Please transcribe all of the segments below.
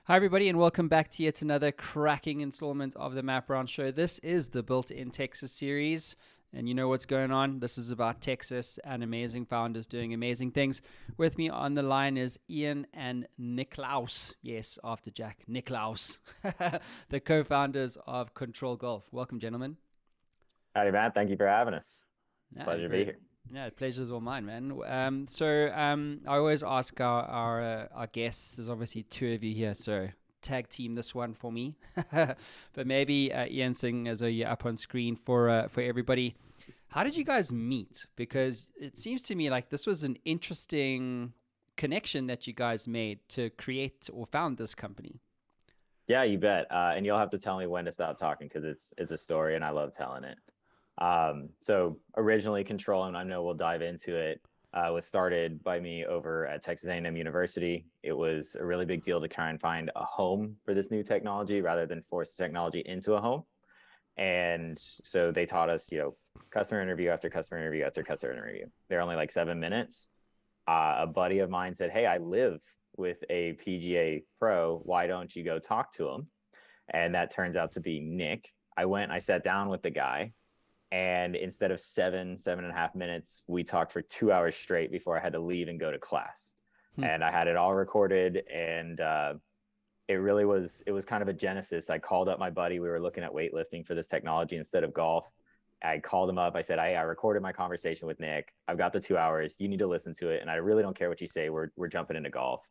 Hi, everybody, and welcome back to yet another cracking installment of the Map Round Show. This is the Built in Texas series, and you know what's going on. This is about Texas and amazing founders doing amazing things. With me on the line is Ian and Niklaus. Yes, after Jack, Niklaus, the co founders of Ctrl.golf. Welcome, gentlemen. Howdy, Matt. Thank you for having us. Yeah, Pleasure to be very. here. Yeah, pleasure's all mine, man. I always ask our guests. There's obviously two of you here, so tag team this one for me. But maybe Ian, Singh as you're up on screen for everybody. How did you guys meet? Because it seems to me like this was an interesting connection that you guys made to create or found this company. Yeah, you bet. And you'll have to tell me when to stop talking because it's a story and I love telling it. So originally, Control, and I know we'll dive into it, was started by me over at Texas A&M University. It was a really big deal to try and find a home for this new technology rather than force the technology into a home. And so they taught us, customer interview after customer interview after customer interview. They're only like 7 minutes. A buddy of mine said, "Hey, I live with a PGA pro. Why don't you go talk to him?" And that turns out to be Nick. I went, I sat down with the guy, and instead of 7.5 minutes, we talked for 2 hours straight before I had to leave and go to class. Hmm. And I had it all recorded, and it was kind of a genesis. I called up my buddy. We were looking at weightlifting for this technology instead of golf. I called him up. I said, "Hey, I recorded my conversation with Nick. I've got the 2 hours. You need to listen to it. And I really don't care what you say. We're jumping into golf."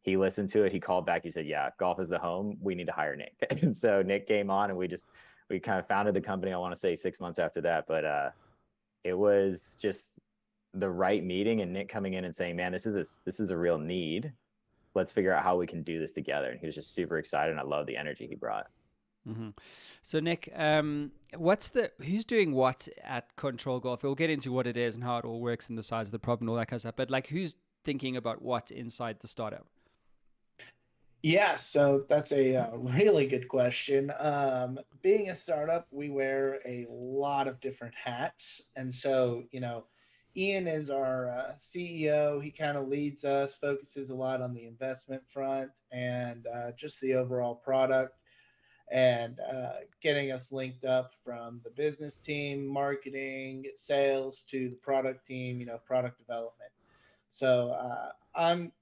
He listened to it. He called back. He said, "Yeah, golf is the home. We need to hire Nick." And so Nick came on, and we kind of founded the company. I want to say 6 months after that, but it was just the right meeting, and Nick coming in and saying, "Man, this is a real need. Let's figure out how we can do this together." And he was just super excited, and I love the energy he brought. Mm-hmm. So Nick, who's doing what at Ctrl.golf? We'll get into what it is and how it all works and the size of the problem and all that kind of stuff. But like, who's thinking about what inside the startup? Yeah, so that's a really good question. Being a startup, we wear a lot of different hats. And so, Ian is our CEO. He kind of leads us, focuses a lot on the investment front and just the overall product and getting us linked up from the business team, marketing, sales to the product team, product development. So I'm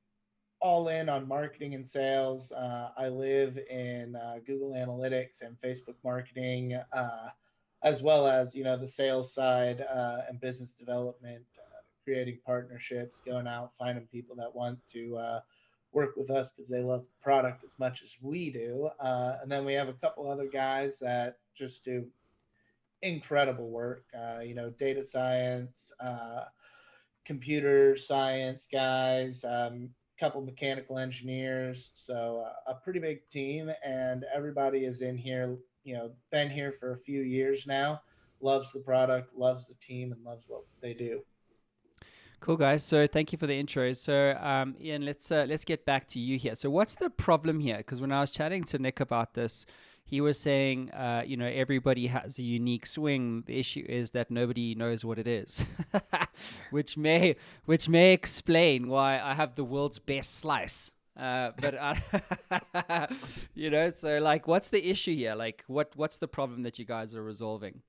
all in on marketing and sales. I live in Google Analytics and Facebook marketing, as well as the sales side and business development, creating partnerships, going out, finding people that want to work with us because they love the product as much as we do. And then we have a couple other guys that just do incredible work. Data science, computer science guys, couple mechanical engineers. So a pretty big team, and everybody is in here. Been here for a few years now. Loves the product, loves the team, and loves what they do. Cool, guys. So thank you for the intro. So Ian, let's get back to you here. So what's the problem here? Because when I was chatting to Nick about this, he was saying, everybody has a unique swing. The issue is that nobody knows what it is, which may explain why I have the world's best slice. But so like, what's the issue here? Like, what's the problem that you guys are resolving?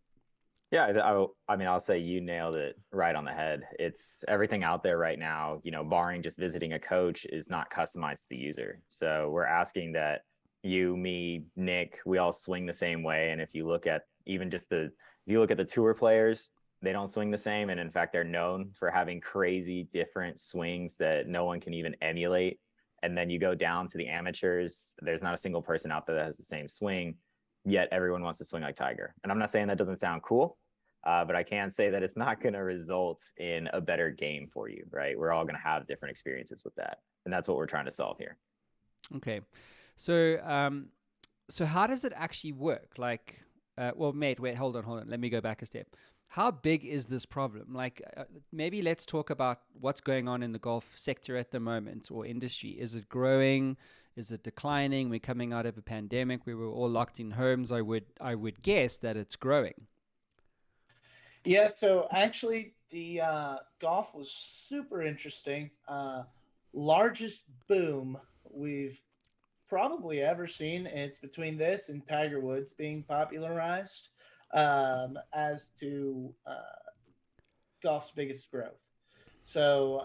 Yeah, I mean, I'll say you nailed it right on the head. It's everything out there right now, barring just visiting a coach, is not customized to the user. So we're asking that you, me, Nick, we all swing the same way. And if you look at if you look at the tour players, they don't swing the same. And in fact, they're known for having crazy different swings that no one can even emulate. And then you go down to the amateurs, there's not a single person out there that has the same swing, yet everyone wants to swing like Tiger. And I'm not saying that doesn't sound cool. But I can say that it's not going to result in a better game for you, right? We're all going to have different experiences with that. And that's what we're trying to solve here. Okay. So how does it actually work? Like, well, mate, wait, hold on. Let me go back a step. How big is this problem? Like, maybe let's talk about what's going on in the golf sector at the moment or industry. Is it growing? Is it declining? We're coming out of a pandemic. We were all locked in homes. I would guess that it's growing. Yeah, so actually, the golf was super interesting. Largest boom we've probably ever seen. It's between this and Tiger Woods being popularized as to golf's biggest growth. So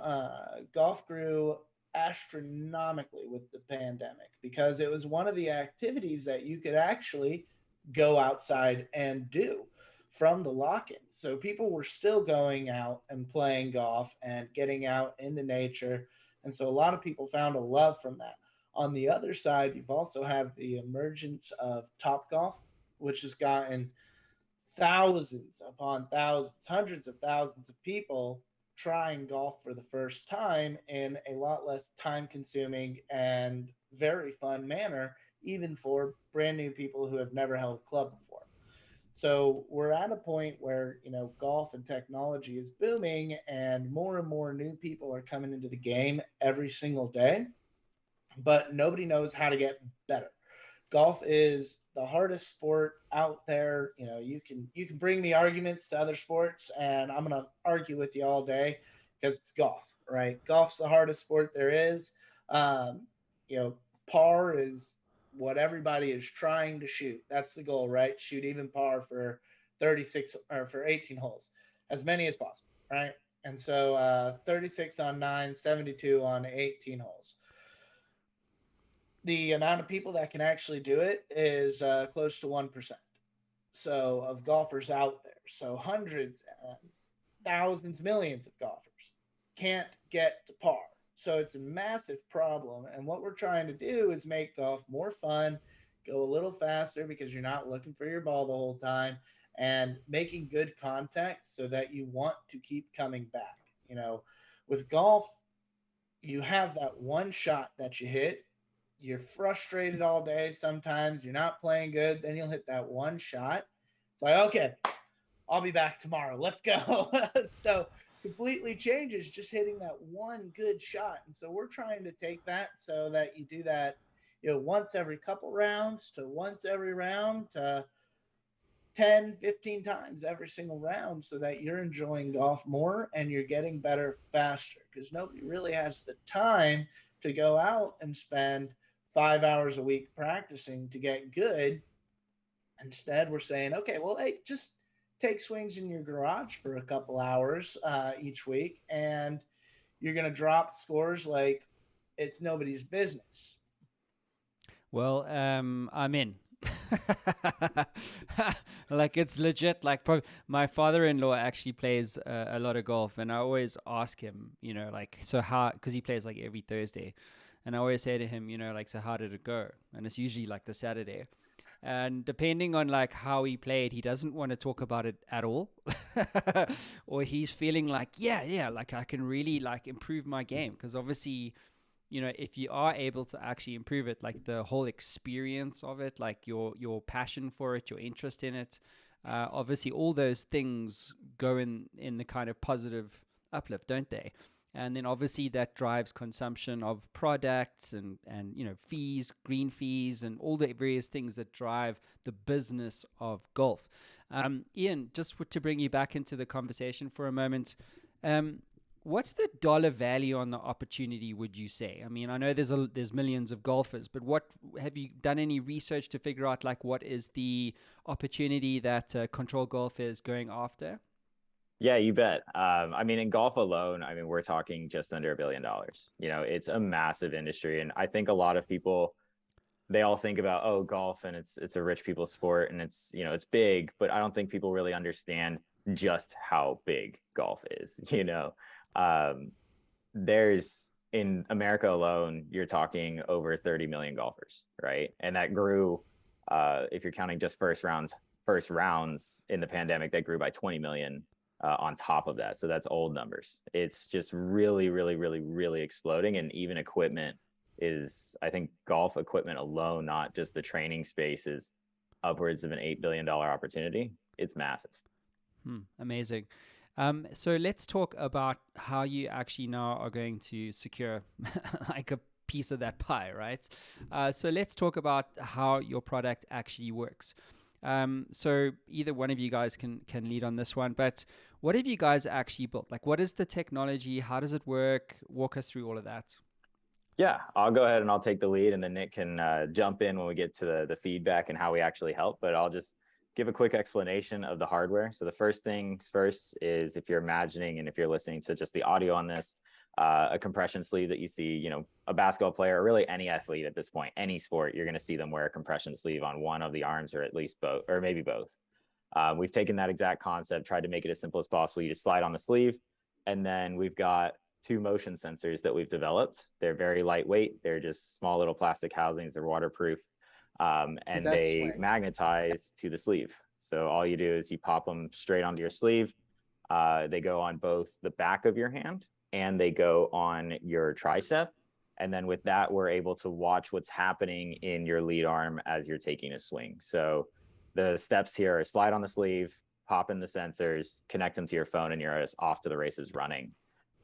golf grew astronomically with the pandemic because it was one of the activities that you could actually go outside and do from the lock-ins. So people were still going out and playing golf and getting out into nature. And so a lot of people found a love from that. On the other side, you've also have the emergence of Top Golf, which has gotten thousands upon thousands, hundreds of thousands of people trying golf for the first time in a lot less time consuming and very fun manner, even for brand new people who have never held a club before. So we're at a point where, golf and technology is booming and more new people are coming into the game every single day, but nobody knows how to get better. Golf is the hardest sport out there. You can bring me arguments to other sports, and I'm gonna argue with you all day because it's golf, right? Golf's the hardest sport there is. Um, Par is what everybody is trying to shoot. That's the goal, right? Shoot even par for 36 or for 18 holes, as many as possible, right? And so 36 on 9, 72 on 18 holes. The amount of people that can actually do it is close to 1%. So of golfers out there. So hundreds, thousands, millions of golfers can't get to par. So it's a massive problem. And what we're trying to do is make golf more fun, go a little faster because you're not looking for your ball the whole time, and making good contact so that you want to keep coming back. With golf, you have that one shot that you hit. You're frustrated all day. Sometimes you're not playing good. Then you'll hit that one shot. It's like, okay, I'll be back tomorrow. Let's go. So completely changes just hitting that one good shot. And so we're trying to take that so that you do that, once every couple rounds to once every round to 10, 15 times every single round so that you're enjoying golf more and you're getting better faster because nobody really has the time to go out and spend 5 hours a week practicing to get good. Instead, we're saying, okay, well, hey, just take swings in your garage for a couple hours each week, and you're going to drop scores like it's nobody's business. Well, I'm in. Like it's legit. Like my father-in-law actually plays a lot of golf, and I always ask him, so how? Because he plays like every Thursday, and I always say to him, like, so how did it go? And it's usually like the Saturday. And depending on like how he played, he doesn't want to talk about it at all, or he's feeling like, yeah, like I can really like improve my game because obviously, if you are able to actually improve it, like the whole experience of it, like your passion for it, your interest in it, obviously all those things go in the kind of positive uplift, don't they? And then obviously that drives consumption of products and fees, green fees, and all the various things that drive the business of golf. Ian, just to bring you back into the conversation for a moment, what's the dollar value on the opportunity, would you say? I mean, I know there's millions of golfers, but what have you done any research to figure out like what is the opportunity that Ctrl.golf is going after? Yeah, you bet. I mean, in golf alone, I mean, we're talking just under $1 billion. It's a massive industry. And I think a lot of people, they all think about, oh, golf and it's a rich people's sport and it's big, but I don't think people really understand just how big golf is. There's in America alone, you're talking over 30 million golfers, right? And that grew, if you're counting just first rounds in the pandemic, that grew by 20 million on top of that. So that's old numbers. It's just really, really, really, really exploding. And even equipment is, I think golf equipment alone, not just the training space, is upwards of an $8 billion opportunity. It's massive. Amazing. So let's talk about how you actually now are going to secure like a piece of that pie, right? So let's talk about how your product actually works. So either one of you guys can lead on this one, but what have you guys actually built? Like, what is the technology? How does it work? Walk us through all of that. Yeah, I'll go ahead and I'll take the lead, and then Nick can jump in when we get to the feedback and how we actually help. But I'll just give a quick explanation of the hardware. So the first things first is, if you're imagining and if you're listening to just the audio on this, a compression sleeve that you see, a basketball player, or really any athlete at this point, any sport, you're going to see them wear a compression sleeve on one of the arms, or at least both, or maybe both. We've taken that exact concept, tried to make it as simple as possible. You just slide on the sleeve, and then we've got two motion sensors that we've developed. They're very lightweight. They're just small little plastic housings. They're waterproof, and they magnetize to the sleeve. So all you do is you pop them straight onto your sleeve. They go on both the back of your hand and they go on your tricep. And then with that, we're able to watch what's happening in your lead arm as you're taking a swing. So the steps here are slide on the sleeve, pop in the sensors, connect them to your phone, and you're off to the races running.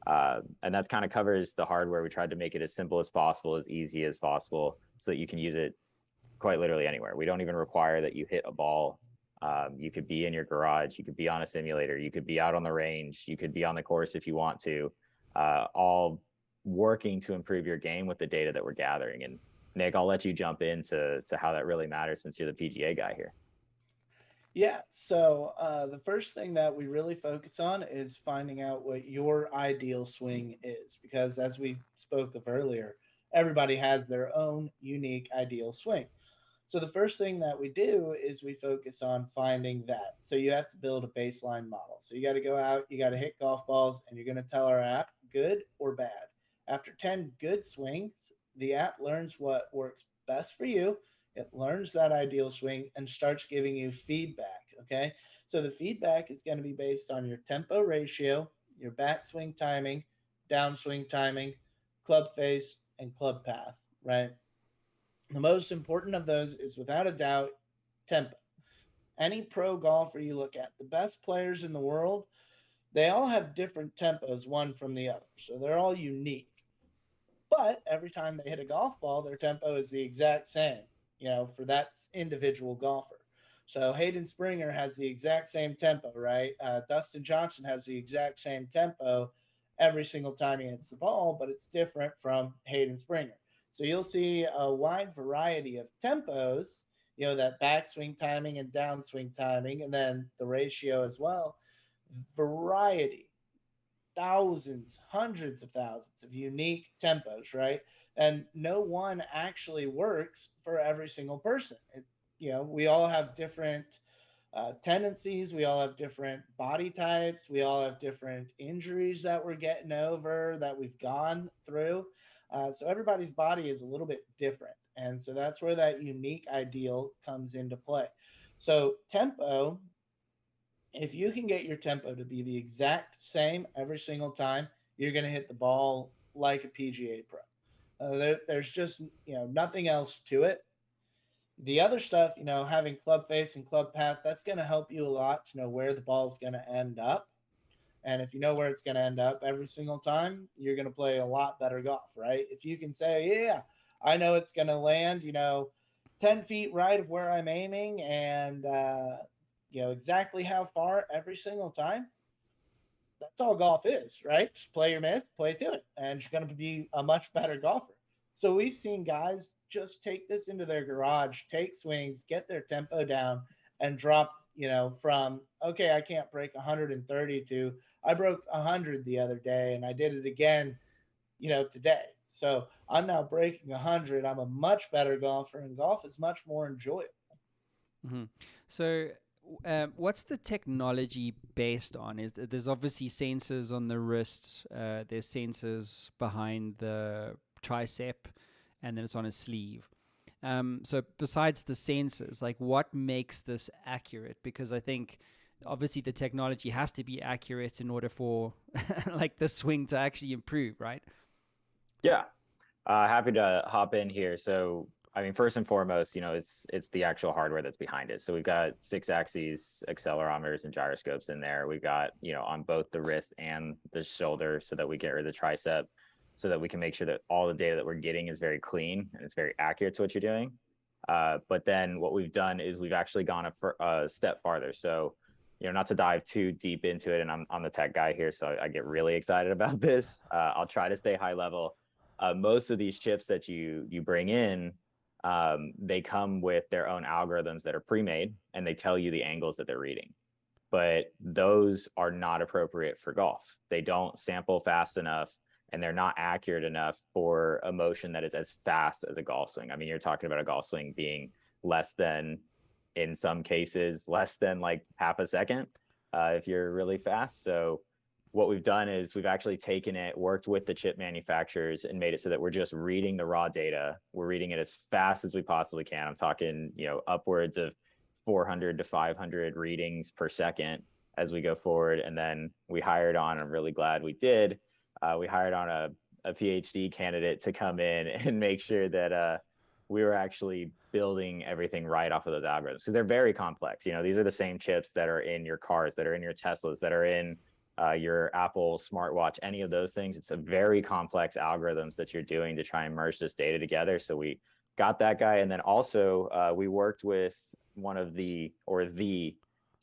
And that kind of covers the hardware. We tried to make it as simple as possible, as easy as possible, so that you can use it quite literally anywhere. We don't even require that you hit a ball. You could be in your garage, you could be on a simulator, you could be out on the range, you could be on the course if you want to, all working to improve your game with the data that we're gathering. And Nick, I'll let you jump into how that really matters, since you're the PGA guy here. Yeah, so the first thing that we really focus on is finding out what your ideal swing is, because as we spoke of earlier, everybody has their own unique ideal swing. So the first thing that we do is we focus on finding that. So you have to build a baseline model. So you got to go out, you got to hit golf balls, and you're going to tell our app good or bad. After 10 good swings, the app learns what works best for you. It learns that ideal swing and starts giving you feedback. Okay. So the feedback is going to be based on your tempo ratio, your backswing timing, downswing timing, club face, and club path, right? The most important of those is, without a doubt, tempo. Any pro golfer you look at, the best players in the world, they all have different tempos one from the other. So they're all unique. But every time they hit a golf ball, their tempo is the exact same, for that individual golfer. So Hayden Springer has the exact same tempo, right? Dustin Johnson has the exact same tempo every single time he hits the ball, but it's different from Hayden Springer. So you'll see a wide variety of tempos, that backswing timing and downswing timing, and then the ratio as well. Variety, thousands, hundreds of thousands of unique tempos, right? And no one actually works for every single person. We all have different tendencies. We all have different body types. We all have different injuries that we're getting over, that we've gone through. So everybody's body is a little bit different. And so that's where that unique ideal comes into play. So tempo, if you can get your tempo to be the exact same every single time, you're going to hit the ball like a PGA pro. There's just, nothing else to it. The other stuff, having club face and club path, that's going to help you a lot to know where the ball is going to end up. And if you know where it's going to end up every single time, you're going to play a lot better golf, right? If you can say, yeah, I know it's going to land, 10 feet right of where I'm aiming, and, exactly how far every single time, that's all golf is, right? Just play your myth, play to it, and you're going to be a much better golfer. So we've seen guys just take this into their garage, take swings, get their tempo down, and drop, from, okay, I can't break 130 to I broke 100 the other day, and I did it again, today. So I'm now breaking 100. I'm a much better golfer, and golf is much more enjoyable. Mm-hmm. So what's the technology based on? There's obviously sensors on the wrist, there's sensors behind the tricep, and then it's on a sleeve. So besides the sensors, like, what makes this accurate? Because I think obviously the technology has to be accurate in order for like the swing to actually improve, right? Yeah, happy to hop in here. So I mean, first and foremost, it's the actual hardware that's behind it. So we've got 6-axis accelerometers and gyroscopes in there. We've got, on both the wrist and the shoulder, so that we get rid of the tricep, so that we can make sure that all the data that we're getting is very clean and it's very accurate to what you're doing. But then what we've done is we've actually gone a step farther. So, not to dive too deep into it, and I'm the tech guy here, so I get really excited about this. I'll try to stay high level. most of these chips that you bring in, they come with their own algorithms that are pre-made, and they tell you the angles that they're reading. But those are not appropriate for golf. They don't sample fast enough, and they're not accurate enough for a motion that is as fast as a golf swing. I mean, you're talking about a golf swing being less than, in some cases, less than like half a second if you're really fast. So what we've done is we've actually taken it, worked with the chip manufacturers, and made it so that we're just reading the raw data. We're reading it as fast as we possibly can. I'm talking, upwards of 400 to 500 readings per second as we go forward. And then we hired on, I'm really glad we did, we hired on a PhD candidate to come in and make sure that we were actually building everything right off of those algorithms, because they're very complex. These are the same chips that are in your cars, that are in your Teslas, that are in your Apple smartwatch, any of those things. It's a very complex algorithms that you're doing to try and merge this data together. So we got that guy. And then also we worked with one of the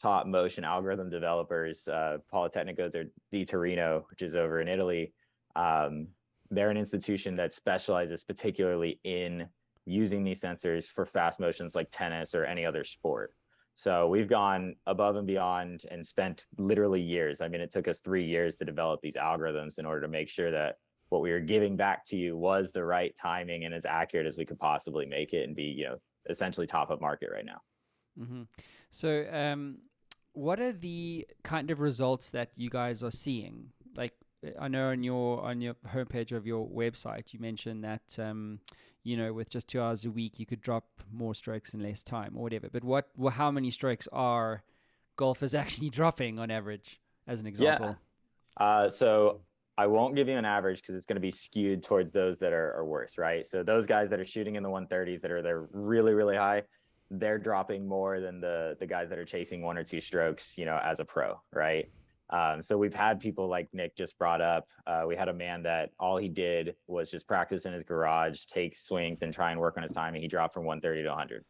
top motion algorithm developers, Politecnico di Torino, which is over in Italy. They're an institution that specializes particularly in using these sensors for fast motions like tennis or any other sport. So we've gone above and beyond and spent literally years. I mean, it took us 3 years to develop these algorithms in order to make sure that what we were giving back to you was the right timing and as accurate as we could possibly make it, and be, essentially top of market right now. Mm-hmm. So what are the kind of results that you guys are seeing? Like, I know on your homepage of your website, you mentioned that, with just 2 hours a week, you could drop more strokes in less time or whatever. But how many strokes are golfers actually dropping on average, as an example? Yeah. So I won't give you an average, because it's going to be skewed towards those that are worse, right? So those guys that are shooting in the 130s, they're really, really high, they're dropping more than the guys that are chasing 1 or 2 strokes, as a pro, right? So we've had people like Nick just brought up. We had a man that all he did was just practice in his garage, take swings, and try and work on his time, and he dropped from 130 to 100.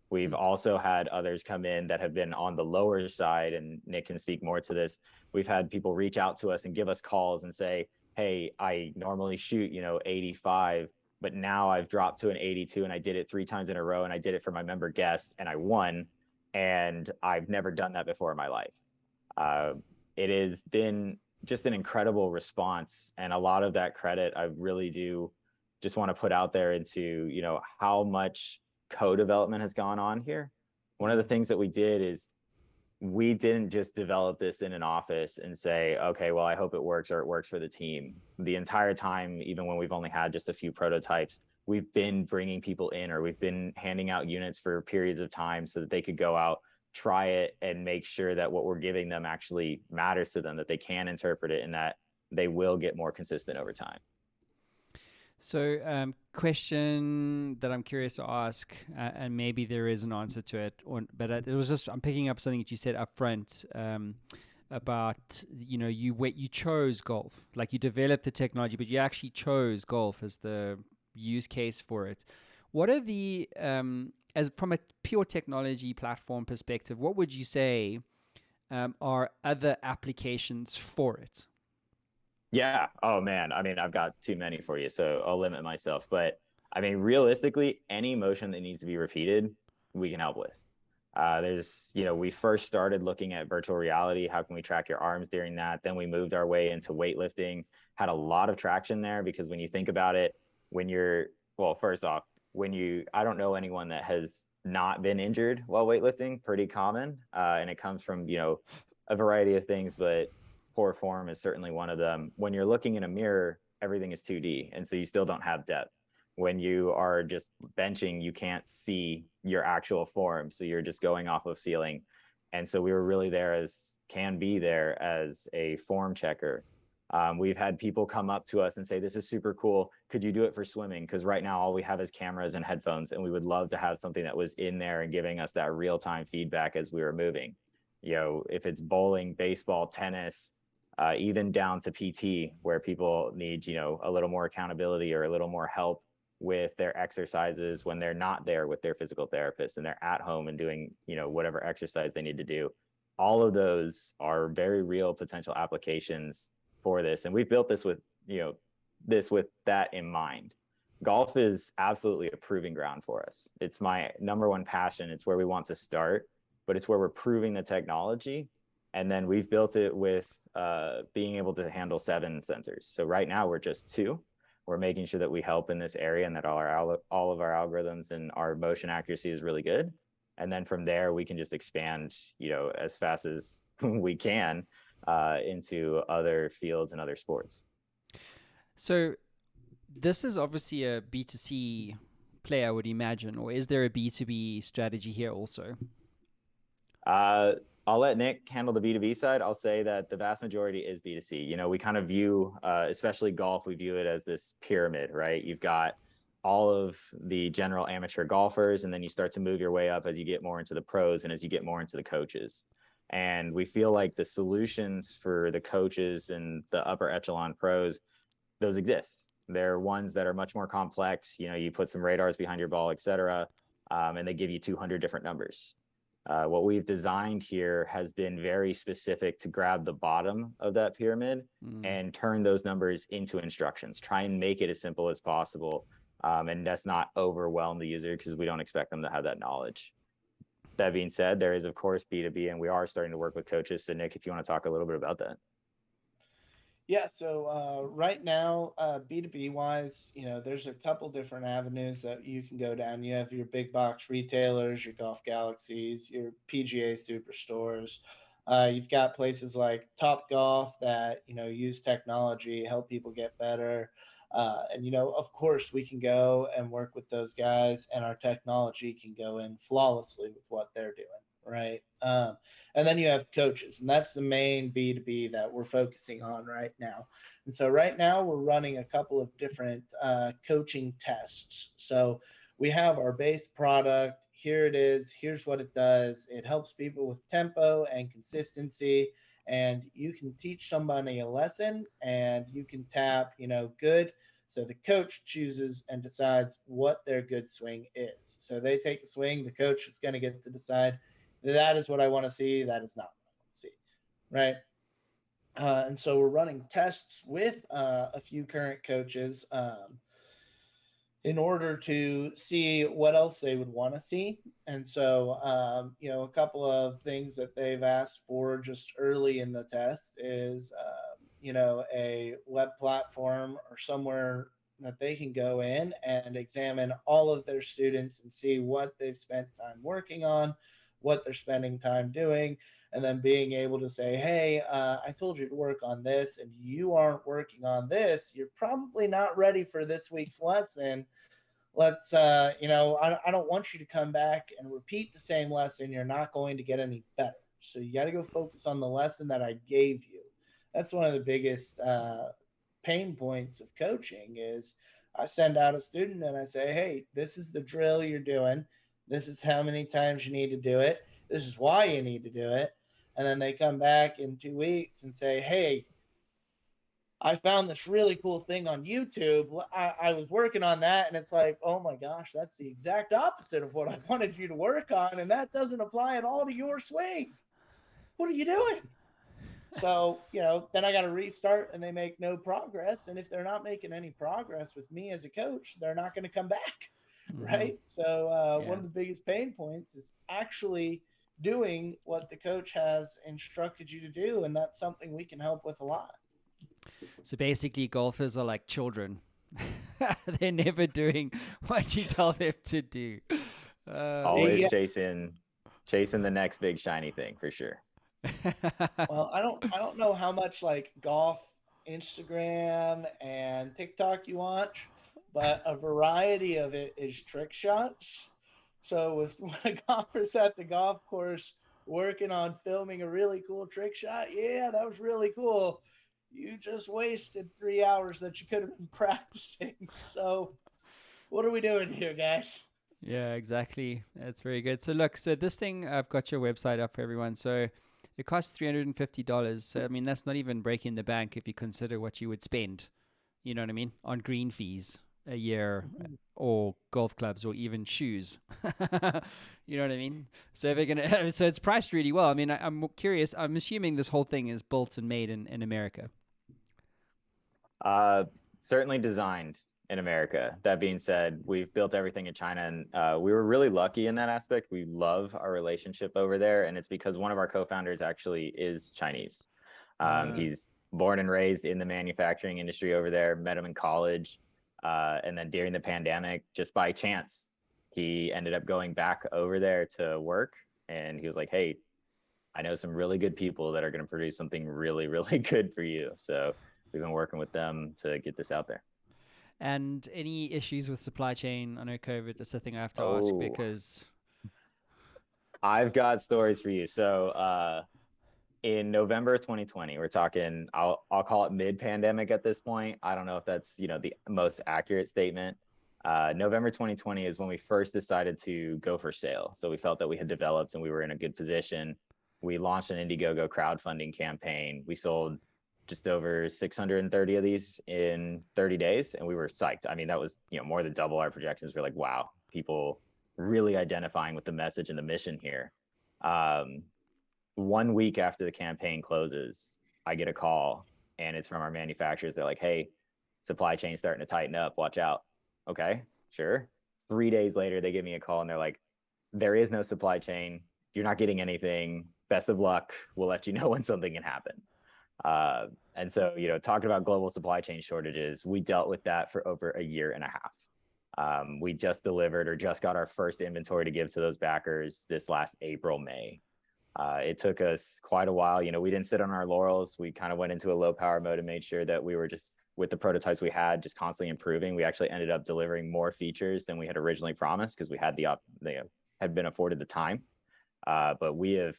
We've also had others come in that have been on the lower side, and Nick can speak more to this. We've had people reach out to us and give us calls and say, hey, I normally shoot, 85, but now I've dropped to an 82, and I did it 3 times in a row, and I did it for my member guest, and I won, and I've never done that before in my life. It has been just an incredible response, and a lot of that credit I really do just want to put out there into, how much co-development has gone on here. One of the things that we did is we didn't just develop this in an office and say, okay, well, I hope it works, or it works for the team. The entire time, even when we've only had just a few prototypes, we've been bringing people in, or we've been handing out units for periods of time so that they could go out, try it, and make sure that what we're giving them actually matters to them, that they can interpret it, and that they will get more consistent over time. So question that I'm curious to ask, and maybe there is an answer to it, but it was just, I'm picking up something that you said up front about, you chose golf. Like, you developed the technology, but you actually chose golf as the use case for it. What are the as from a pure technology platform perspective, what would you say are other applications for it? Yeah. Oh man. I mean, I've got too many for you, so I'll limit myself. But I mean, realistically, any motion that needs to be repeated, we can help with. We first started looking at virtual reality. How can we track your arms during that? Then we moved our way into weightlifting, had a lot of traction there, because when you think about it, first off, I don't know anyone that has not been injured while weightlifting, pretty common. And it comes from, a variety of things, but poor form is certainly one of them. When you're looking in a mirror, everything is 2D. And so you still don't have depth. When you are just benching, you can't see your actual form. So you're just going off of feeling. And so we were really there as a form checker. We've had people come up to us and say, this is super cool. Could you do it for swimming? Because right now all we have is cameras and headphones, and we would love to have something that was in there and giving us that real-time feedback as we were moving. If it's bowling, baseball, tennis, even down to PT, where people need, a little more accountability or a little more help with their exercises when they're not there with their physical therapist and they're at home and doing, whatever exercise they need to do. All of those are very real potential applications for this. And we've built this with, this with that in mind. Golf is absolutely a proving ground for us. It's my number one passion. It's where we want to start, but it's where we're proving the technology. And then we've built it with being able to handle 7 sensors. So right now we're just 2. We're making sure that we help in this area and that all of our algorithms and our motion accuracy is really good. And then from there, we can just expand, as fast as we can into other fields and other sports. So this is obviously a B2C play, I would imagine, or is there a B2B strategy here also? I'll let Nick handle the B2B side. I'll say that the vast majority is B2C. We kind of view, especially golf, we view it as this pyramid, right? You've got all of the general amateur golfers, and then you start to move your way up as you get more into the pros and as you get more into the coaches. And we feel like the solutions for the coaches and the upper echelon pros, those exist. They're ones that are much more complex. You put some radars behind your ball, et cetera, and they give you 200 different numbers. What we've designed here has been very specific to grab the bottom of that pyramid and turn those numbers into instructions. Try and make it as simple as possible, and that's not overwhelm the user because we don't expect them to have that knowledge. That being said, there is, of course, B2B, and we are starting to work with coaches. So, Nick, if you want to talk a little bit about that. Yeah, so right now, B2B wise, there's a couple different avenues that you can go down. You have your big box retailers, your Golf Galaxies, your PGA superstores. You've got places like Top Golf that, use technology, help people get better. And, of course, we can go and work with those guys, and our technology can go in flawlessly with what they're doing. Right. And then you have coaches, and that's the main B2B that we're focusing on right now. And so right now we're running a couple of different coaching tests. So we have our base product. Here it is. Here's what it does. It helps people with tempo and consistency. And you can teach somebody a lesson, and you can tap, good. So the coach chooses and decides what their good swing is. So they take a swing. The coach is going to get to decide, that is what I want to see. That is not what I want to see. Right. And so we're running tests with a few current coaches in order to see what else they would want to see. And so, a couple of things that they've asked for just early in the test is, a web platform or somewhere that they can go in and examine all of their students and see what they've spent time working on, what they're spending time doing, and then being able to say, hey, I told you to work on this and you aren't working on this. You're probably not ready for this week's lesson. Let's, I don't want you to come back and repeat the same lesson. You're not going to get any better. So you got to go focus on the lesson that I gave you. That's one of the biggest pain points of coaching is I send out a student and I say, hey, this is the drill you're doing. This is how many times you need to do it. This is why you need to do it. And then they come back in 2 weeks and say, hey, I found this really cool thing on YouTube. I was working on that. And it's like, oh my gosh, that's the exact opposite of what I wanted you to work on. And that doesn't apply at all to your swing. What are you doing? So, then I got to restart and they make no progress. And if they're not making any progress with me as a coach, they're not going to come back. Right. So one of the biggest pain points is actually doing what the coach has instructed you to do. And that's something we can help with a lot. So basically golfers are like children. They're never doing what you tell them to do. Always chasing the next big shiny thing for sure. Well, I don't know how much like golf, Instagram and TikTok you watch, but a variety of it is trick shots. So with golfers at the golf course working on filming a really cool trick shot, yeah, that was really cool. You just wasted 3 hours that you could have been practicing. So what are we doing here, guys? Yeah, exactly. That's very good. So look, this thing, I've got your website up for everyone. So it costs $350. So, I mean, that's not even breaking the bank if you consider what you would spend, you know what I mean, on green fees a year or golf clubs or even shoes. You know what I mean? So if they're gonna, so it's priced really well. I mean, I'm curious. I'm assuming this whole thing is built and made in America. certainly designed in America. That being said, we've built everything in China, and we were really lucky in that aspect. We love our relationship over there, and it's because one of our co-founders actually is Chinese. He's born and raised in the manufacturing industry over there, met him in college, and then during the pandemic, just by chance, he ended up going back over there to work, and he was like, hey, I know some really good people that are going to produce something really, really good for you. So we've been working with them to get this out there. And any issues with supply chain? I know COVID is a thing I have to ask Oh, because I've got stories for you. So in November 2020, we're talking, I'll call it mid-pandemic at this point. I don't know if that's, the most accurate statement. November 2020 is when we first decided to go for sale. So we felt that we had developed and we were in a good position. We launched an Indiegogo crowdfunding campaign. We sold just over 630 of these in 30 days, and we were psyched. I mean, that was, more than double our projections. We're like, wow, people really identifying with the message and the mission here. 1 week after the campaign closes, I get a call, and it's from our manufacturers. They're like, hey, supply chain's starting to tighten up. Watch out. Okay, sure. 3 days later, they give me a call, and they're like, there is no supply chain. You're not getting anything. Best of luck. We'll let you know when something can happen. And so, talking about global supply chain shortages, we dealt with that for over a year and a half. We just delivered or just got our first inventory to give to those backers this last April, May. It took us quite a while. We didn't sit on our laurels. We kind of went into a low power mode and made sure that we were just, with the prototypes we had, just constantly improving. We actually ended up delivering more features than we had originally promised because we had had been afforded the time. But we have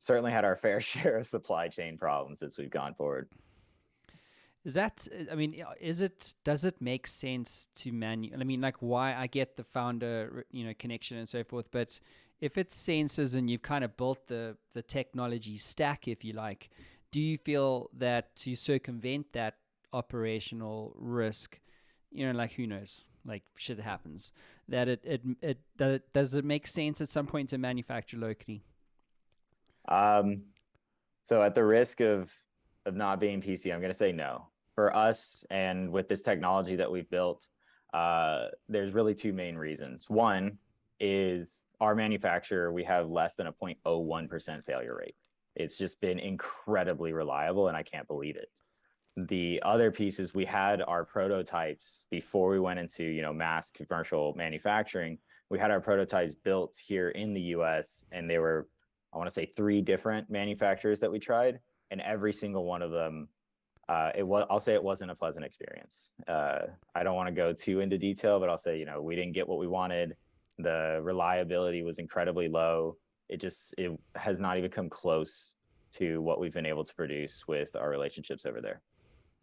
certainly had our fair share of supply chain problems as we've gone forward. does it make sense to why? I get the founder, connection and so forth, but if it's sensors and you've kind of built the technology stack, if you like, do you feel that to circumvent that operational risk, who knows, shit happens, that does it make sense at some point to manufacture locally? So at the risk of not being PC, I'm going to say no. For us, and with this technology that we've built, there's really two main reasons. One is our manufacturer, we have less than a 0.01% failure rate. It's just been incredibly reliable, and I can't believe it. The other piece is we had our prototypes before we went into, mass commercial manufacturing. We had our prototypes built here in the US, and they were, I want to say, 3 different manufacturers that we tried, and every single one of them, I'll say it wasn't a pleasant experience. I don't want to go too into detail, but I'll say, we didn't get what we wanted. The reliability was incredibly low. It has not even come close to what we've been able to produce with our relationships over there.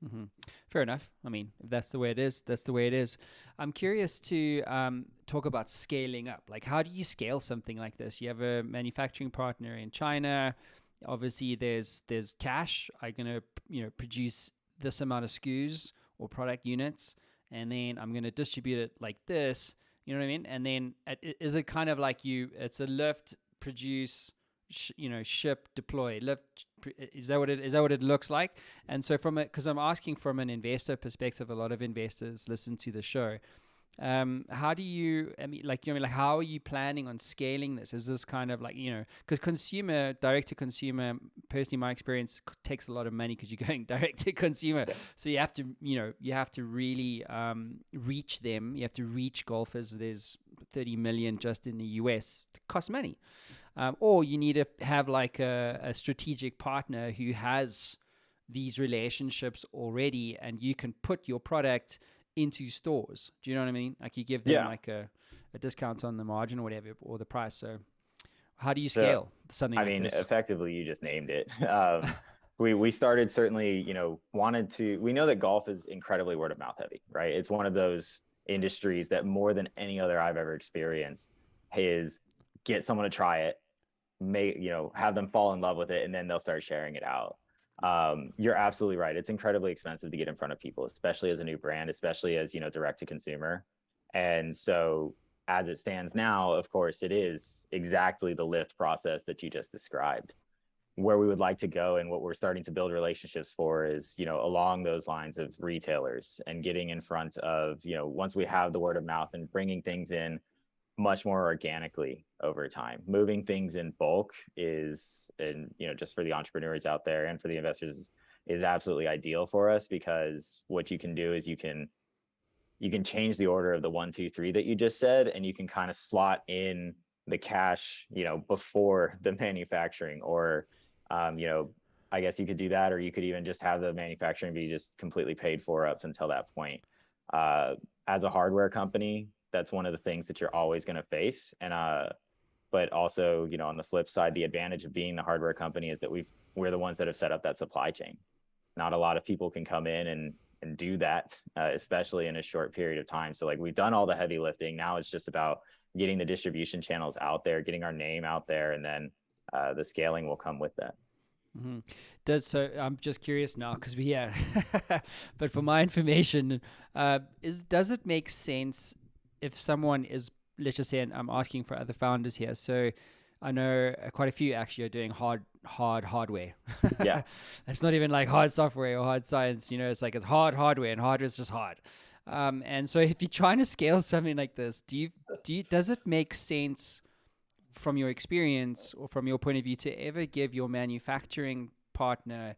Mm-hmm. Fair enough. I mean, if that's the way it is, that's the way it is. I'm curious to talk about scaling up. How do you scale something like this? You have a manufacturing partner in China. Obviously, there's cash. I'm going to produce this amount of SKUs or product units, and then I'm going to distribute it like this. You know what I mean? And then is it kind of like it's a lift, produce, ship, deploy, lift? Is that what it looks like? And so because I'm asking from an investor perspective, a lot of investors listen to the show. How do you, how are you planning on scaling this? Is this kind of because direct to consumer, personally, my experience takes a lot of money because you're going direct to consumer. So you have to really reach them. You have to reach golfers. There's 30 million just in the US. It costs money. Or you need to have a strategic partner who has these relationships already, and you can put your product into stores. Do you know what I mean? You give them a discount on the margin or whatever, or the price. So how do you scale something like this? Effectively, you just named it. We started certainly, we know that golf is incredibly word of mouth heavy, right? It's one of those industries that more than any other I've ever experienced is get someone to try it, have them fall in love with it, and then they'll start sharing it out. You're absolutely right. It's incredibly expensive to get in front of people, especially as a new brand, especially as, direct to consumer. And so as it stands now, of course, it is exactly the lift process that you just described. where we would like to go and what we're starting to build relationships for is, along those lines of retailers and getting in front of, once we have the word of mouth and bringing things in much more organically over time. Moving things in bulk is, and just for the entrepreneurs out there and for the investors, is absolutely ideal for us, because what you can do is you can change the order of the 1, 2, 3 that you just said, and you can kind of slot in the cash, before the manufacturing, or, I guess you could do that, or you could even just have the manufacturing be just completely paid for up until that point. As a hardware company, that's one of the things that you're always going to face. And, but also, on the flip side, the advantage of being the hardware company is that we're the ones that have set up that supply chain. Not a lot of people can come in and do that, especially in a short period of time. So like, we've done all the heavy lifting. Now it's just about getting the distribution channels out there, getting our name out there, and then the scaling will come with that. Mm-hmm. So I'm just curious now, because but for my information, does it make sense if someone is, let's just say, and I'm asking for other founders here, so I know quite a few actually are doing hardware. Yeah. It's not even like hard software or hard science, it's like it's hardware, and hardware is just hard. And so if you're trying to scale something like this, does it make sense from your experience or from your point of view to ever give your manufacturing partner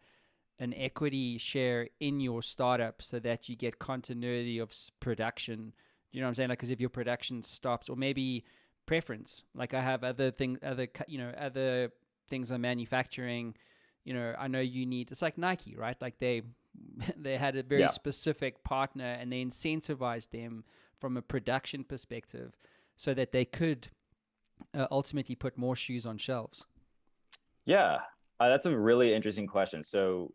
an equity share in your startup so that you get continuity of production? You know what I'm saying? Like, because if your production stops, or maybe preference, like I have other things I'm manufacturing, I know you need, it's like Nike, right? Like they had a very specific partner, and they incentivized them from a production perspective so that they could ultimately put more shoes on shelves. Yeah, that's a really interesting question. So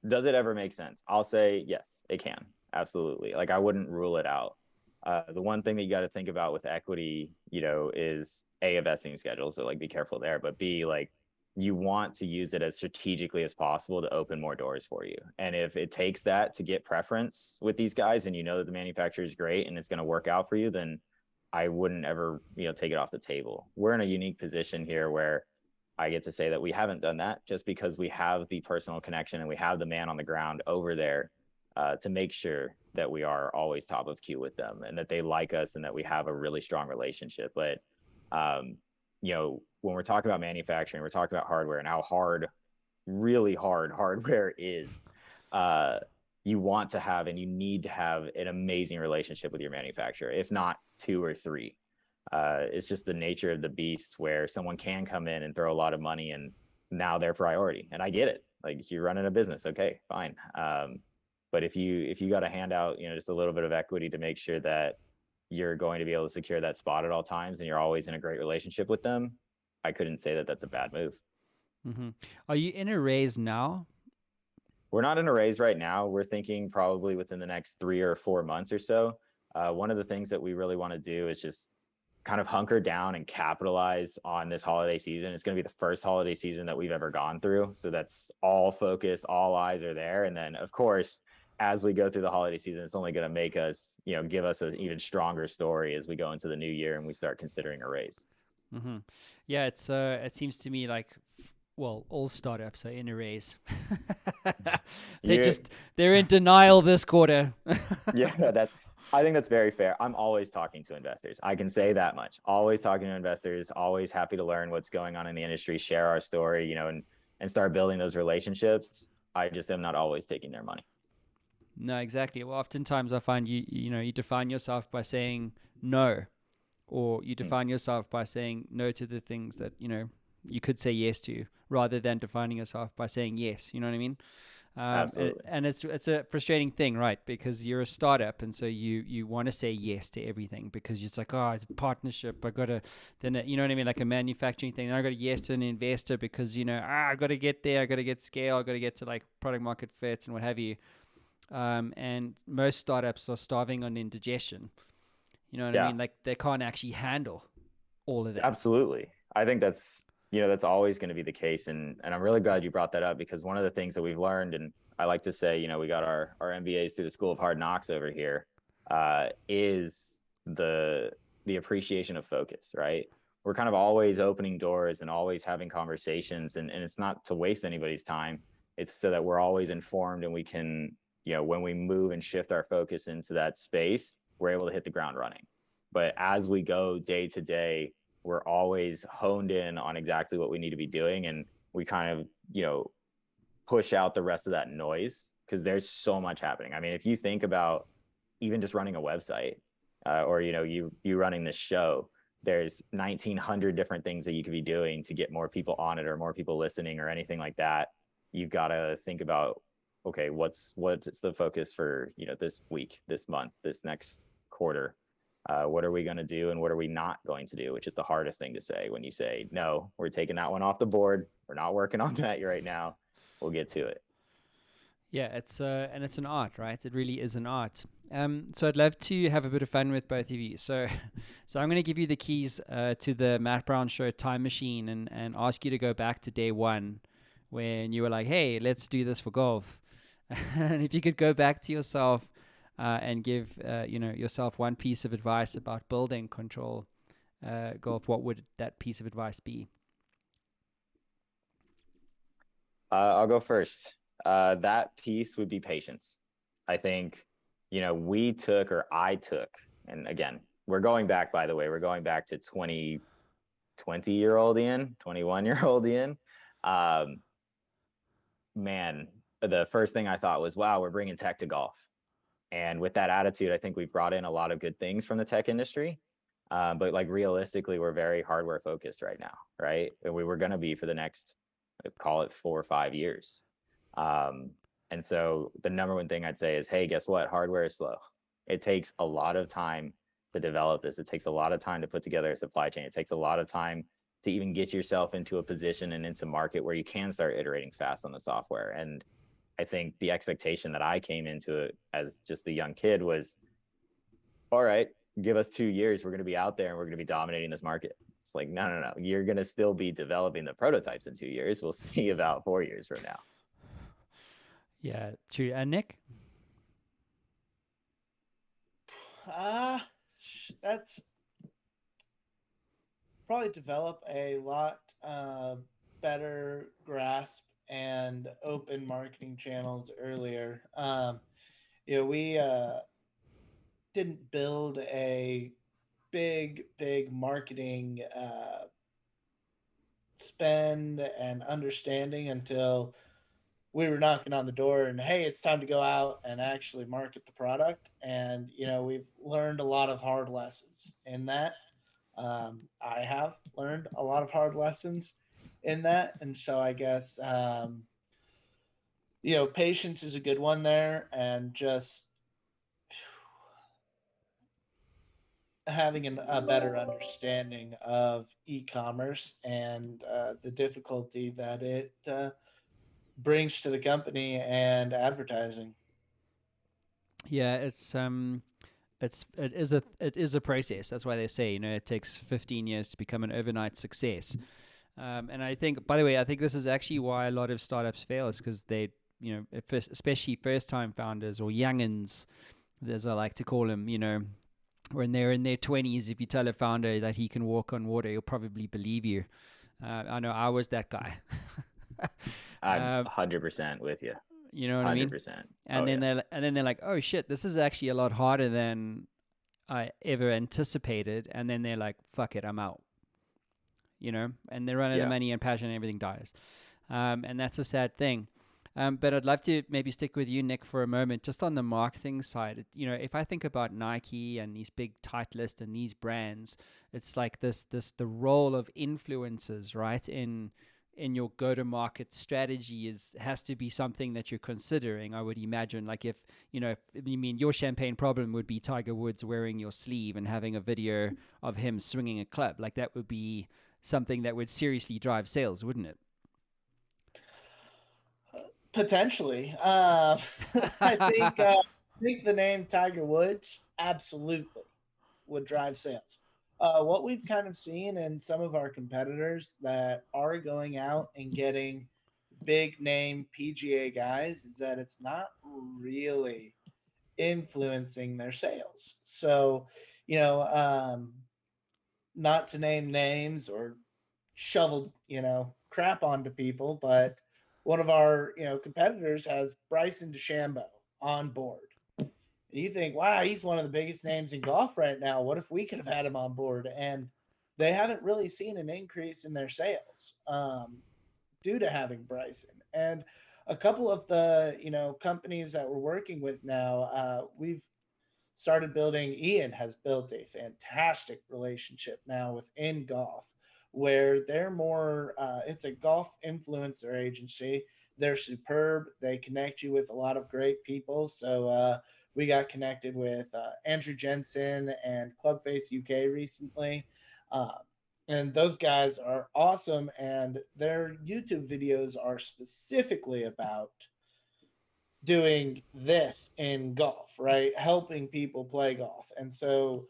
does it ever make sense? I'll say yes, it can. Absolutely. Like, I wouldn't rule it out. The one thing that you got to think about with equity, is A, a vesting schedule. So like, be careful there, but B, like, you want to use it as strategically as possible to open more doors for you. And if it takes that to get preference with these guys, and that the manufacturer is great and it's going to work out for you, then I wouldn't ever, take it off the table. We're in a unique position here where I get to say that we haven't done that, just because we have the personal connection and we have the man on the ground over there to make sure that we are always top of queue with them, and that they like us, and that we have a really strong relationship. But, when we're talking about manufacturing, we're talking about hardware and how really hard hardware is. You want to have, and you need to have, an amazing relationship with your manufacturer, if not 2 or 3. It's just the nature of the beast, where someone can come in and throw a lot of money, and now they're priority. And I get it. Like, if you're running a business, okay, fine. But if you got to hand out, just a little bit of equity to make sure that you're going to be able to secure that spot at all times, and you're always in a great relationship with them, I couldn't say that that's a bad move. Mm-hmm. Are you in a raise now? We're not in a raise right now. We're thinking probably within the next 3 or 4 months or so. One of the things that we really want to do is just kind of hunker down and capitalize on this holiday season. It's going to be the first holiday season that we've ever gone through. So that's all focus, all eyes are there. And then, of course, as we go through the holiday season, it's only going to make us, give us an even stronger story as we go into the new year and we start considering a raise. Mm-hmm. Yeah, it seems to me like, well, all startups are in a raise. They're in denial this quarter. Yeah, I think that's very fair. I'm always talking to investors. I can say that much. Always talking to investors, always happy to learn what's going on in the industry, share our story, and start building those relationships. I just am not always taking their money. No, exactly. Well, oftentimes I find you define yourself by saying no, or you define yourself by saying no to the things that, you could say yes to, rather than defining yourself by saying yes. You know what I mean? Absolutely. And it's a frustrating thing, right? Because you're a startup, and so you want to say yes to everything, because it's like, oh, it's a partnership. I gotta, then you know what I mean, like a manufacturing thing. I got to yes to an investor because I got to get there. I got to get scale. I got to get to like product market fits and what have you. And most startups are starving on indigestion. You know what I mean? Like, they can't actually handle all of that. Absolutely. I think that's always going to be the case. And I'm really glad you brought that up, because one of the things that we've learned, and I like to say, we got our MBAs through the School of Hard Knocks over here, is the appreciation of focus, right? we're kind of always opening doors and always having conversations, and it's not to waste anybody's time. It's so that we're always informed, and we can, when we move and shift our focus into that space, we're able to hit the ground running. But as we go day to day, we're always honed in on exactly what we need to be doing. And we kind of, push out the rest of that noise, because there's so much happening. I mean, if you think about even just running a website, or, you running this show, there's 1900 different things that you could be doing to get more people on it or more people listening or anything like that. You've got to think about, okay, what's the focus for, this week, this month, this next quarter? What are we going to do and what are we not going to do? Which is the hardest thing to say when you say, no, we're taking that one off the board. We're not working on that right now. We'll get to it. Yeah, and it's an art, right? It really is an art. So I'd love to have a bit of fun with both of you. So I'm going to give you the keys to the Matt Brown Show time machine and ask you to go back to day one when you were like, hey, let's do this for golf. And if you could go back to yourself and give yourself one piece of advice about building control golf, what would that piece of advice be? I'll go first. That piece would be patience. I think, I took, and again, we're going back, by the way, we're going back to 20-year-old Ian, 21-year-old Ian. Man, the first thing I thought was, wow, we're bringing tech to golf. And with that attitude, I think we've brought in a lot of good things from the tech industry. But like realistically, we're very hardware focused right now, right? And we were going to be for the next, call it 4 or 5 years. And so the number one thing I'd say is, hey, guess what? Hardware is slow. It takes a lot of time to develop this. It takes a lot of time to put together a supply chain. It takes a lot of time to even get yourself into a position and into market where you can start iterating fast on the software. And I think the expectation that I came into it as just a young kid was, all right, give us 2 years. We're going to be out there and we're going to be dominating this market. It's like, no. You're going to still be developing the prototypes in 2 years. We'll see about 4 years from now. Yeah, true. And Nick? That's probably develop a lot better grasp and open marketing channels earlier. We didn't build a big marketing spend and understanding until we were knocking on the door and, hey, it's time to go out and actually market the product. And, we've learned a lot of hard lessons in that. I have learned a lot of hard lessons in that. And so I guess, patience is a good one there, and just having a better understanding of e-commerce and the difficulty that it brings to the company and advertising. Yeah, it is a process. That's why they say, it takes 15 years to become an overnight success. And I think, by the way, this is actually why a lot of startups fail, is because they, especially first-time founders or youngins, as I like to call them, when they're in their 20s, if you tell a founder that he can walk on water, he'll probably believe you. I know I was that guy. I'm 100% with you. You know what I mean? 100%. And then they're like, oh shit, this is actually a lot harder than I ever anticipated. And then they're like, fuck it, I'm out. And they run out of money and passion and everything dies. And that's a sad thing. But I'd love to maybe stick with you, Nick, for a moment, just on the marketing side. If I think about Nike and these big Titleist and these brands, it's like the role of influencers, right, in your go-to-market strategy has to be something that you're considering. I would imagine, like if you mean your champagne problem would be Tiger Woods wearing your sleeve and having a video of him swinging a club, like that would be something that would seriously drive sales, wouldn't it? Potentially. I think the name Tiger Woods absolutely would drive sales. What we've kind of seen in some of our competitors that are going out and getting big name PGA guys is that it's not really influencing their sales. So, not to name names or shovel, crap onto people, but one of our, competitors has Bryson DeChambeau on board. And you think, wow, he's one of the biggest names in golf right now. What if we could have had him on board? And they haven't really seen an increase in their sales due to having Bryson. And a couple of the, companies that we're working with now, we've started building. Ian has built a fantastic relationship now within golf where they're more, it's a golf influencer agency. They're superb. They connect you with a lot of great people. So we got connected with Andrew Jensen and Clubface UK recently. Uh, and those guys are awesome. And their YouTube videos are specifically about doing this in golf, right? Helping people play golf. And so,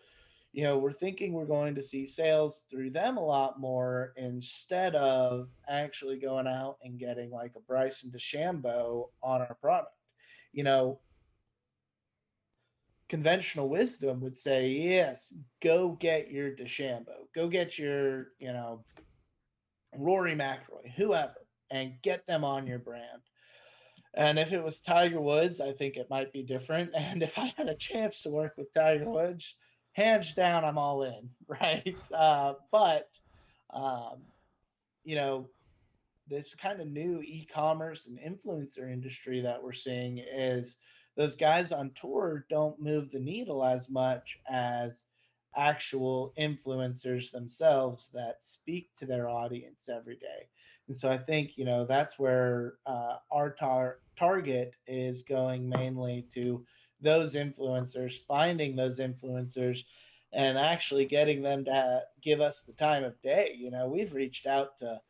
we're thinking we're going to see sales through them a lot more instead of actually going out and getting like a Bryson DeChambeau on our product. Conventional wisdom would say, yes, go get your DeChambeau, go get your, Rory McIlroy, whoever, and get them on your brand. And if it was Tiger Woods, I think it might be different. And if I had a chance to work with Tiger Woods, hands down, I'm all in, right? But, um, this kind of new e-commerce and influencer industry that we're seeing is those guys on tour don't move the needle as much as actual influencers themselves that speak to their audience every day. And so I think, that's where our target is going mainly to those influencers, finding those influencers and actually getting them to give us the time of day. We've reached out to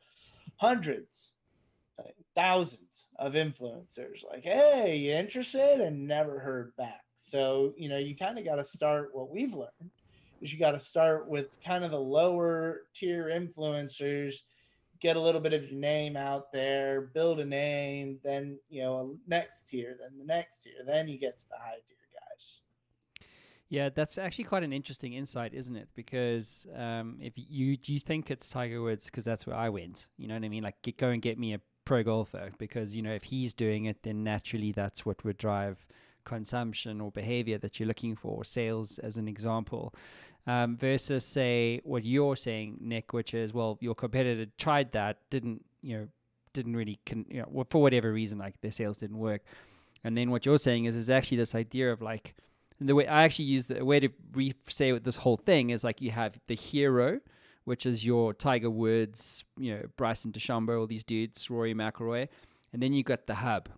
hundreds, thousands of influencers like, hey, you interested? And never heard back. So, you kind of got to start. What we've learned is you got to start with kind of the lower tier influencers, get a little bit of your name out there, build a name, then, a next tier, then the next tier, then you get to the high tier guys. Yeah, that's actually quite an interesting insight, isn't it? Because if do you think it's Tiger Woods? Because that's where I went. You know what I mean? Like, go and get me a pro golfer, because if he's doing it, then naturally that's what would drive consumption or behavior that you're looking for, sales as an example. Versus say what you're saying, Nick, which is, well, your competitor tried that, didn't really for whatever reason, like their sales didn't work. And then what you're saying is actually this idea of like, the way I actually use the way to say this whole thing is like, you have the hero, which is your Tiger Woods, Bryson DeChambeau, all these dudes, Rory McIlroy, and then you got the hub.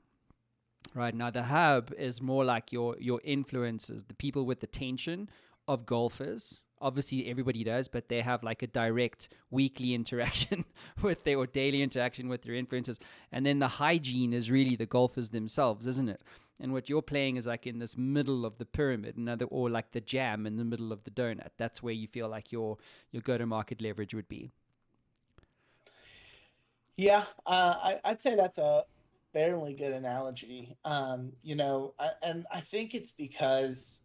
Right now, the hub is more like your influencers, the people with the attention of golfers. Obviously, everybody does, but they have like a direct weekly interaction with or daily interaction with their influencers. And then the hygiene is really the golfers themselves, isn't it? And what you're playing is like in this middle of the pyramid, or like the jam in the middle of the donut. That's where you feel like your go-to-market leverage would be. Yeah, I'd say that's a fairly good analogy. And I think it's because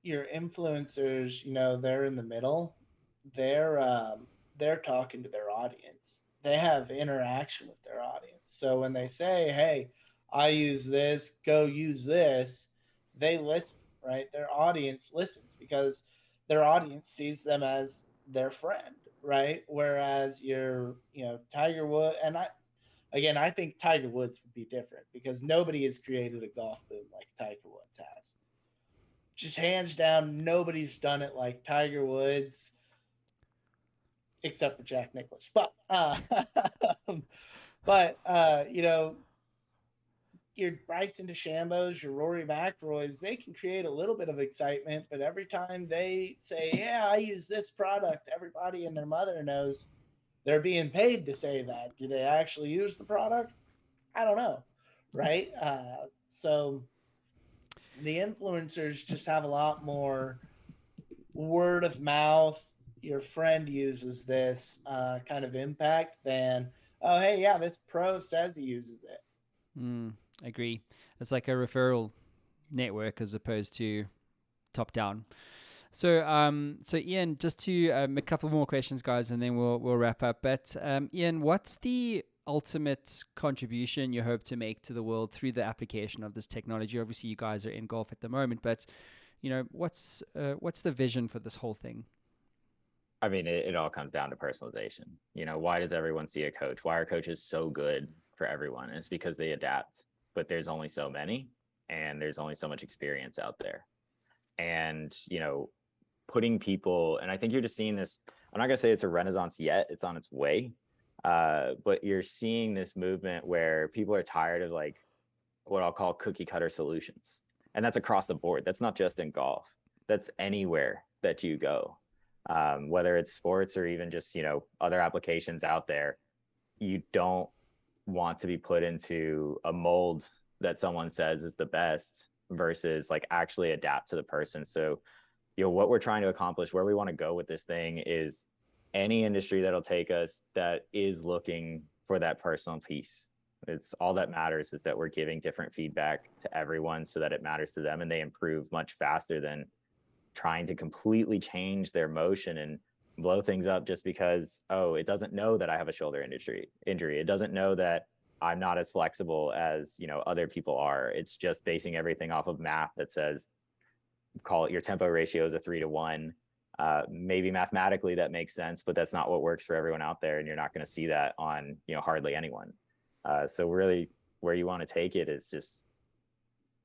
your influencers, they're in the middle. They're talking to their audience. They have interaction with their audience. So when they say, "Hey, I use this, go use this," they listen, right? Their audience listens because their audience sees them as their friend, right? Whereas Tiger Woods, and I think Tiger Woods would be different because nobody has created a golf boom like Tiger Woods has. Just hands down, nobody's done it like Tiger Woods, except for Jack Nicklaus. But your Bryson DeChambeaus, your Rory McIlroys, they can create a little bit of excitement, but every time they say, "Yeah, I use this product," everybody and their mother knows they're being paid to say that. Do they actually use the product? I don't know, right? So the influencers just have a lot more word of mouth. Your friend uses this kind of impact than, oh, hey, yeah, this pro says he uses it. Agree. It's like a referral network as opposed to top down. So Ian, just to a couple more questions, guys, and then we'll wrap up. But Ian, what's the ultimate contribution you hope to make to the world through the application of this technology? Obviously, you guys are in golf at the moment, but what's the vision for this whole thing? I mean, it all comes down to personalization. Why does everyone see a coach? Why are coaches so good for everyone? And it's because they adapt, but there's only so many, and there's only so much experience out there. And, putting people, and I think you're just seeing this, I'm not going to say it's a renaissance yet, it's on its way. But you're seeing this movement where people are tired of like what I'll call cookie cutter solutions. And that's across the board. That's not just in golf. That's anywhere that you go. Whether it's sports or even just, other applications out there, you don't want to be put into a mold that someone says is the best versus like actually adapt to the person. So, what we're trying to accomplish, where we want to go with this thing is any industry that'll take us that is looking for that personal piece. It's all that matters is that we're giving different feedback to everyone so that it matters to them and they improve much faster than trying to completely change their motion and blow things up just because, it doesn't know that I have a shoulder injury. It doesn't know that I'm not as flexible as, other people are. It's just basing everything off of math that says, call it your tempo ratio is a 3-to-1. Maybe mathematically that makes sense, but that's not what works for everyone out there. And you're not going to see that on, hardly anyone. So really where you want to take it is just,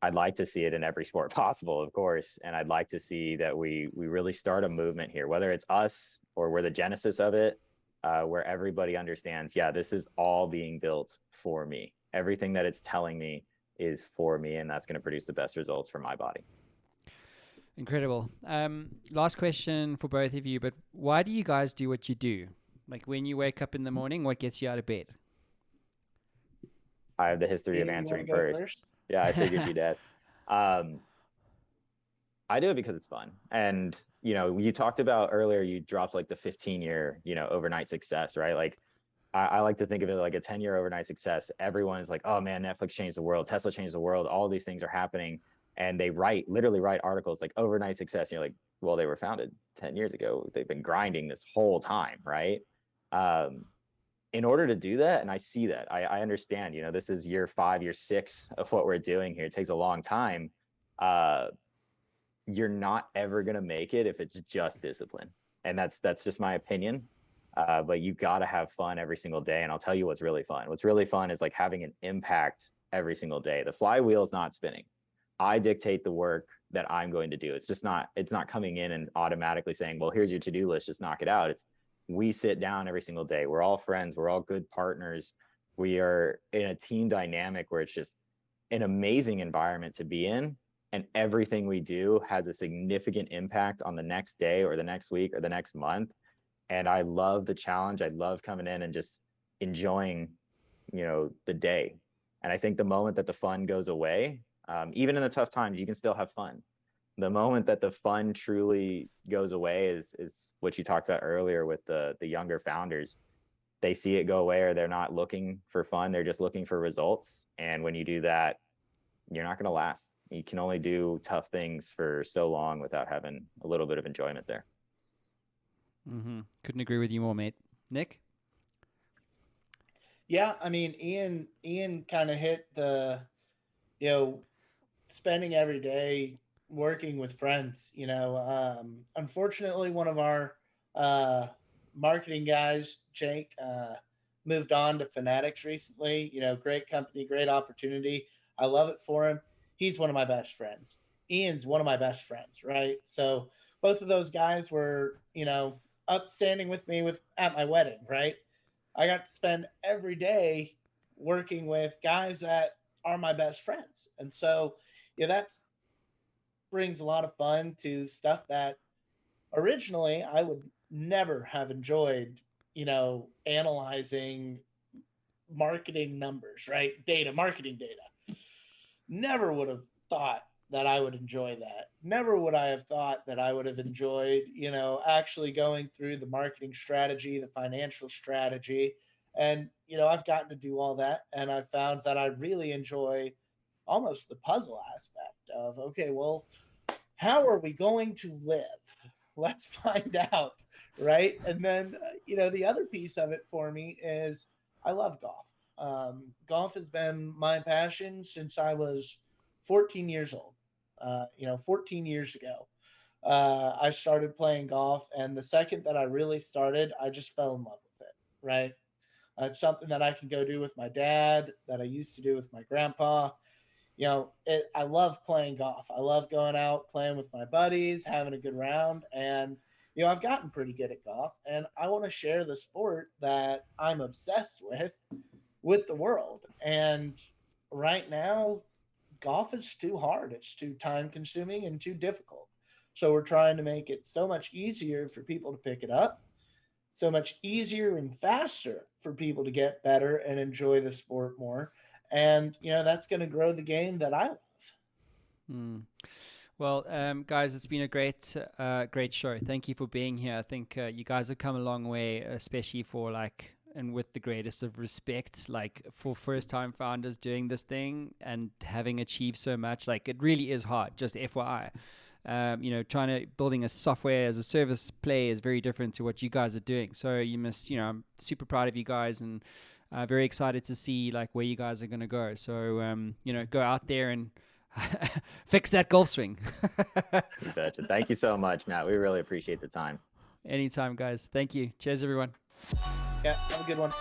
I'd like to see it in every sport possible, of course. And I'd like to see that we really start a movement here, whether it's us or we're the genesis of it, where everybody understands, this is all being built for me. Everything that it's telling me is for me, and that's going to produce the best results for my body. Incredible. Last question for both of you, but why do you guys do what you do? Like when you wake up in the morning, what gets you out of bed? I have the history of answering first. Yeah, I figured you'd ask. I do it because it's fun. And, you talked about earlier, you dropped like the 15-year, overnight success, right? Like I like to think of it like a 10-year overnight success. Everyone is like, oh man, Netflix changed the world. Tesla changed the world. All these things are happening. And they literally write articles like overnight success. And you're like, well, they were founded 10 years ago. They've been grinding this whole time, right? In order to do that, and I see that, I understand, this is year 5, year 6 of what we're doing here. It takes a long time. You're not ever going to make it if it's just discipline. And that's just my opinion. But you got to have fun every single day. And I'll tell you what's really fun. What's really fun is like having an impact every single day. The flywheel is not spinning. I dictate the work that I'm going to do. It's not coming in and automatically saying, well, here's your to-do list, just knock it out. We sit down every single day. We're all friends. We're all good partners. We are in a team dynamic where it's just an amazing environment to be in. And everything we do has a significant impact on the next day or the next week or the next month. And I love the challenge. I love coming in and just enjoying, the day. And I think the moment that the fun goes away, even in the tough times, you can still have fun. The moment that the fun truly goes away is what you talked about earlier with the younger founders. They see it go away, or they're not looking for fun. They're just looking for results. And when you do that, you're not going to last. You can only do tough things for so long without having a little bit of enjoyment there. Mm-hmm. Couldn't agree with you more, mate. Nick? Yeah, I mean, Ian kind of hit the, spending every day working with friends. Unfortunately, one of our marketing guys, Jake, moved on to Fanatics recently. Great company, great opportunity. I love it for him. He's one of my best friends. Ian's one of my best friends, right? So both of those guys were, upstanding with me at my wedding, right? I got to spend every day working with guys that are my best friends. And so, that's brings a lot of fun to stuff that originally I would never have enjoyed, analyzing marketing numbers, right? Marketing data. Never would have thought that I would enjoy that. Never would I have thought that I would have enjoyed, actually going through the marketing strategy, the financial strategy. And, I've gotten to do all that. And I found that I really enjoy almost the puzzle aspect of, okay, well, how are we going to live? Let's find out, right? And then, the other piece of it for me is I love golf. Golf has been my passion since I was 14 years old. 14 years ago, I started playing golf, and the second that I really started, I just fell in love with it, right? It's something that I can go do with my dad, that I used to do with my grandpa. I love playing golf. I love going out, playing with my buddies, having a good round. And, I've gotten pretty good at golf, and I want to share the sport that I'm obsessed with the world. And right now, golf is too hard. It's too time consuming and too difficult. So we're trying to make it so much easier for people to pick it up, so much easier and faster for people to get better and enjoy the sport more. And, that's going to grow the game that I love. Well, guys, it's been a great show. Thank you for being here. I think you guys have come a long way, especially for and with the greatest of respect, for first-time founders doing this thing and having achieved so much. It really is hard, just FYI. Building a software as a service play is very different to what you guys are doing. So you must, I'm super proud of you guys, and very excited to see where you guys are going to go. So, go out there and fix that golf swing. Thank you so much, Matt. We really appreciate the time. Anytime, guys. Thank you. Cheers, everyone. Yeah, have a good one.